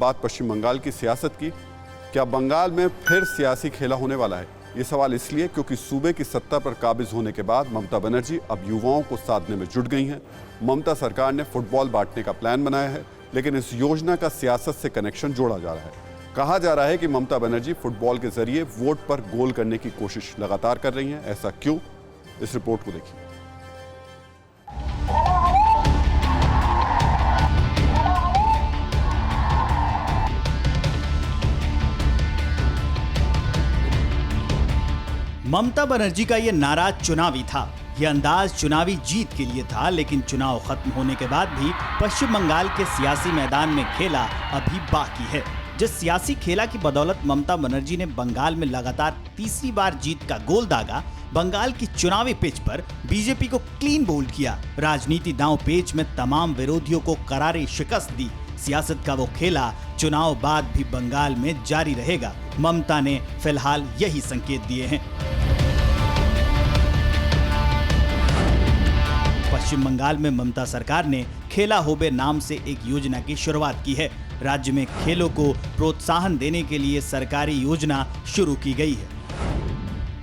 बात पश्चिम बंगाल की सियासत की। क्या बंगाल में फिर सियासी खेला होने वाला है? ये सवाल इसलिए क्योंकि सूबे की सत्ता पर काबिज होने के बाद ममता बनर्जी अब युवाओं को साधने में जुट गई हैं। ममता सरकार ने फुटबॉल बांटने का प्लान बनाया है, लेकिन इस योजना का सियासत से कनेक्शन जोड़ा जा रहा है। कहा जा रहा है कि ममता बनर्जी फुटबॉल के जरिए वोट पर गोल करने की कोशिश लगातार कर रही हैं। ऐसा क्यों? इस रिपोर्ट को देखिए। ममता बनर्जी का ये नारा चुनावी था। ये अंदाज चुनावी जीत के लिए था, लेकिन चुनाव खत्म होने के बाद भी पश्चिम बंगाल के सियासी मैदान में खेला अभी बाकी है। जिस सियासी खेला की बदौलत ममता बनर्जी ने बंगाल में लगातार तीसरी बार जीत का गोल दागा, बंगाल की चुनावी पिच पर बीजेपी को क्लीन बोल्ड किया, राजनीति दांव पेच में तमाम विरोधियों को करारी शिकस्त दी। सियासत का वो खेला चुनाव बाद भी बंगाल में जारी रहेगा। ममता ने फिलहाल यही संकेत दिए हैं। पश्चिम बंगाल में ममता सरकार ने खेला होबे नाम से एक योजना की शुरुआत की है। राज्य में खेलों को प्रोत्साहन देने के लिए सरकारी योजना शुरू की गई है।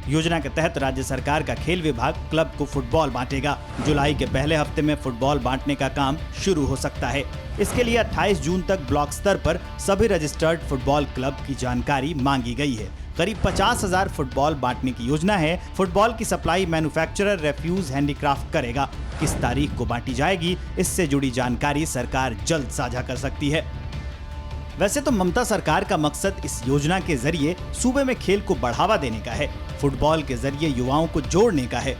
योजना के तहत राज्य सरकार का खेल विभाग क्लब को फुटबॉल बांटेगा। जुलाई के पहले हफ्ते में फुटबॉल बांटने का काम शुरू हो सकता है। इसके लिए 28 जून तक ब्लॉक स्तर पर सभी रजिस्टर्ड फुटबॉल क्लब की जानकारी मांगी गई है। करीब 50,000 फुटबॉल बांटने की योजना है। फुटबॉल की सप्लाई मैन्युफैक्चरर रेफ्यूज हैंडीक्राफ्ट करेगा। किस तारीख को बांटी जाएगी, इससे जुड़ी जानकारी सरकार जल्द साझा कर सकती है। वैसे तो ममता सरकार का मकसद इस योजना के जरिए सूबे में खेल को बढ़ावा देने का है, फुटबॉल के जरिए युवाओं को जोड़ने का है।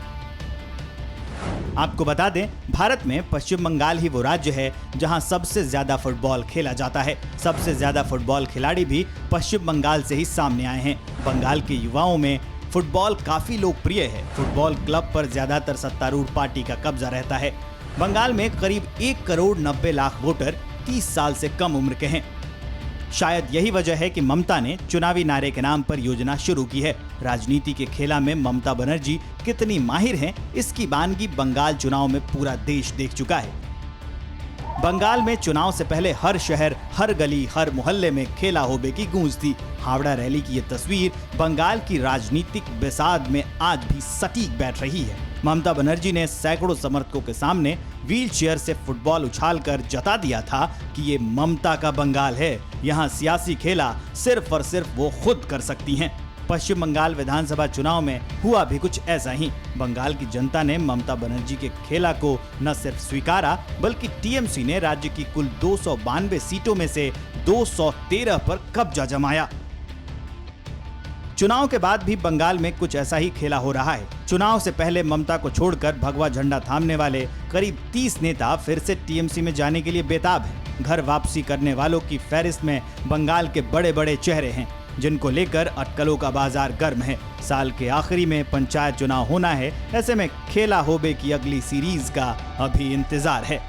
आपको बता दें, भारत में पश्चिम बंगाल ही वो राज्य है जहां सबसे ज्यादा फुटबॉल खेला जाता है। सबसे ज्यादा फुटबॉल खिलाड़ी भी पश्चिम बंगाल से ही सामने आए हैं। बंगाल के युवाओं में फुटबॉल काफी लोकप्रिय है। फुटबॉल क्लब पर ज्यादातर सत्तारूढ़ पार्टी का कब्जा रहता है। बंगाल में करीब 1 करोड़ 90 लाख वोटर 30 साल से कम उम्र के हैं। शायद यही वजह है कि ममता ने चुनावी नारे के नाम पर योजना शुरू की है। राजनीति के खेला में ममता बनर्जी कितनी माहिर हैं, इसकी बानगी बंगाल चुनाव में पूरा देश देख चुका है। बंगाल में चुनाव से पहले हर शहर, हर गली, हर मोहल्ले में खेला होबे की गूंज थी। हावड़ा रैली की ये तस्वीर बंगाल की राजनीतिक बेसाद में आज भी सटीक बैठ रही है। ममता बनर्जी ने सैकड़ों समर्थकों के सामने व्हील चेयर से फुटबॉल उछालकर जता दिया था कि ये ममता का बंगाल है। यहाँ सियासी खेला सिर्फ और सिर्फ वो खुद कर सकती हैं। पश्चिम बंगाल विधानसभा चुनाव में हुआ भी कुछ ऐसा ही। बंगाल की जनता ने ममता बनर्जी के खेला को न सिर्फ स्वीकारा, बल्कि टीएमसी ने राज्य की कुल 292 सीटों में से 213 पर कब्जा जमाया। चुनाव के बाद भी बंगाल में कुछ ऐसा ही खेला हो रहा है। चुनाव से पहले ममता को छोड़कर भगवा झंडा थामने वाले करीब 30 नेता फिर से टीएमसी में जाने के लिए बेताब हैं। घर वापसी करने वालों की फहरिस्त में बंगाल के बड़े बड़े चेहरे हैं, जिनको लेकर अटकलों का बाजार गर्म है। साल के आखिरी में पंचायत चुनाव होना है। ऐसे में खेला होबे की अगली सीरीज का अभी इंतजार है।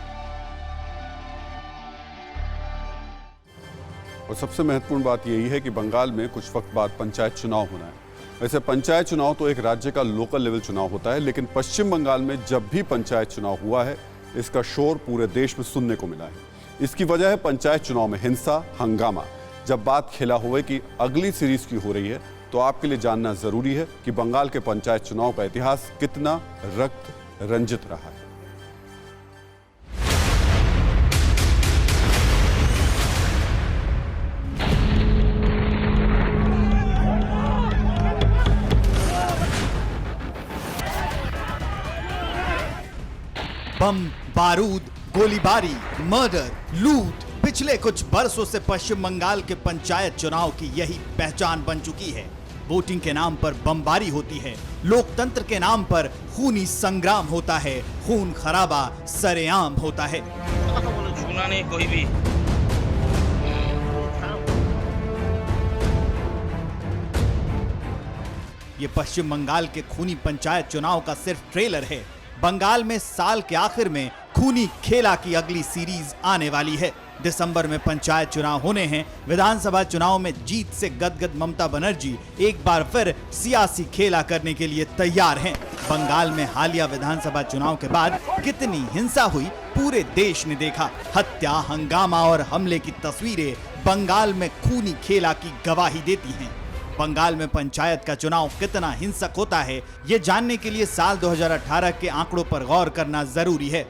और सबसे महत्वपूर्ण बात यही है कि बंगाल में कुछ वक्त बाद पंचायत चुनाव होना है। वैसे पंचायत चुनाव तो एक राज्य का लोकल लेवल चुनाव होता है, लेकिन पश्चिम बंगाल में जब भी पंचायत चुनाव हुआ है, इसका शोर पूरे देश में सुनने को मिला है। इसकी वजह है पंचायत चुनाव में हिंसा, हंगामा। जब बात खेला हुए की अगली सीरीज की हो रही है, तो आपके लिए जानना जरूरी है कि बंगाल के पंचायत चुनाव का इतिहास कितना रक्त रंजित रहा है। बम, बारूद, गोलीबारी, मर्डर, लूट पिछले कुछ बरसों से पश्चिम बंगाल के पंचायत चुनाव की यही पहचान बन चुकी है। वोटिंग के नाम पर बमबारी होती है, लोकतंत्र के नाम पर खूनी संग्राम होता है, खून खराबा सरेआम होता है। छूना नहीं कोई भी। ये पश्चिम बंगाल के खूनी पंचायत चुनाव का सिर्फ ट्रेलर है। बंगाल में साल के आखिर में खूनी खेला की अगली सीरीज आने वाली है। दिसंबर में पंचायत चुनाव होने हैं। विधानसभा चुनाव में जीत से गदगद ममता बनर्जी एक बार फिर सियासी खेला करने के लिए तैयार हैं। बंगाल में हालिया विधानसभा चुनाव के बाद कितनी हिंसा हुई पूरे देश ने देखा। हत्या, हंगामा और हमले की तस्वीरें बंगाल में खूनी खेला की गवाही देती हैं। बंगाल में पंचायत का चुनाव कितना हिंसक होता है, ये जानने के लिए साल 2018 के आंकड़ों पर गौर करना जरूरी है।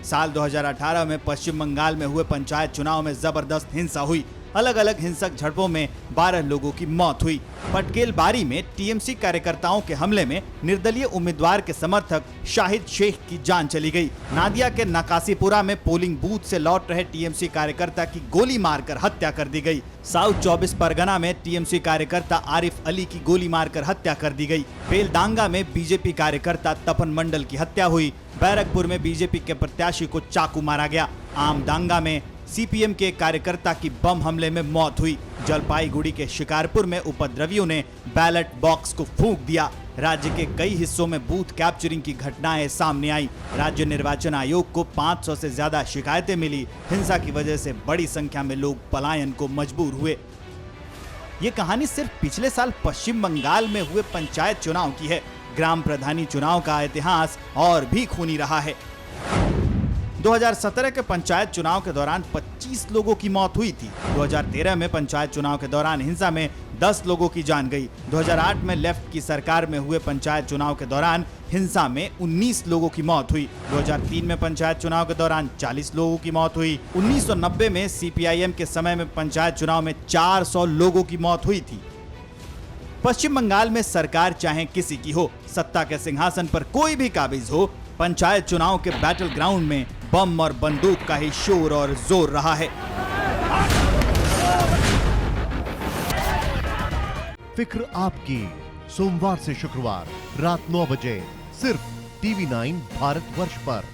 साल 2018 में पश्चिम बंगाल में हुए पंचायत चुनाव में जबरदस्त हिंसा हुई। अलग अलग हिंसक झड़पों में 12 लोगों की मौत हुई। पटकेल बारी में टीएमसी कार्यकर्ताओं के हमले में निर्दलीय उम्मीदवार के समर्थक शाहिद शेख की जान चली गई। नादिया के नकासीपुरा में पोलिंग बूथ से लौट रहे टीएमसी कार्यकर्ता की गोली मारकर हत्या कर दी गई। साउथ 24 परगना में टीएमसी कार्यकर्ता आरिफ अली की गोली मारकर हत्या कर दी गई। बेलडांगा में बीजेपी कार्यकर्ता तपन मंडल की हत्या हुई। बैरकपुर में बीजेपी के प्रत्याशी को चाकू मारा गया। आमडांगा में सीपीएम के कार्यकर्ता की बम हमले में मौत हुई। जलपाईगुड़ी के शिकारपुर में उपद्रवियों ने बैलेट बॉक्स को फूंक दिया। राज्य के कई हिस्सों में बूथ कैप्चरिंग की घटनाएं सामने आई। राज्य निर्वाचन आयोग को 500 से ज्यादा शिकायतें मिली। हिंसा की वजह से बड़ी संख्या में लोग पलायन को मजबूर हुए। ये कहानी सिर्फ पिछले साल पश्चिम बंगाल में हुए पंचायत चुनाव की है। ग्राम प्रधानी चुनाव का इतिहास और भी खूनी रहा है। 2017 के पंचायत चुनाव के दौरान 25 लोगों की मौत हुई थी। 2013 में पंचायत चुनाव के दौरान हिंसा में 10 लोगों की जान गई। 2008 में लेफ्ट की सरकार में हुए पंचायत चुनाव के दौरान हिंसा में 19 लोगों की मौत हुई। 2003 में पंचायत चुनाव के दौरान 40 लोगों की मौत हुई। 1990 में सीपीआईएम के समय में पंचायत चुनाव में 400 लोगों की मौत हुई थी। पश्चिम बंगाल में सरकार चाहे किसी की हो, सत्ता के सिंहासन पर कोई भी काबिज हो, पंचायत चुनाव के बैटल ग्राउंड में बम और बंदूक का ही शोर और जोर रहा है। फिक्र आपकी, सोमवार से शुक्रवार रात 9 बजे सिर्फ TV9 भारतवर्ष पर।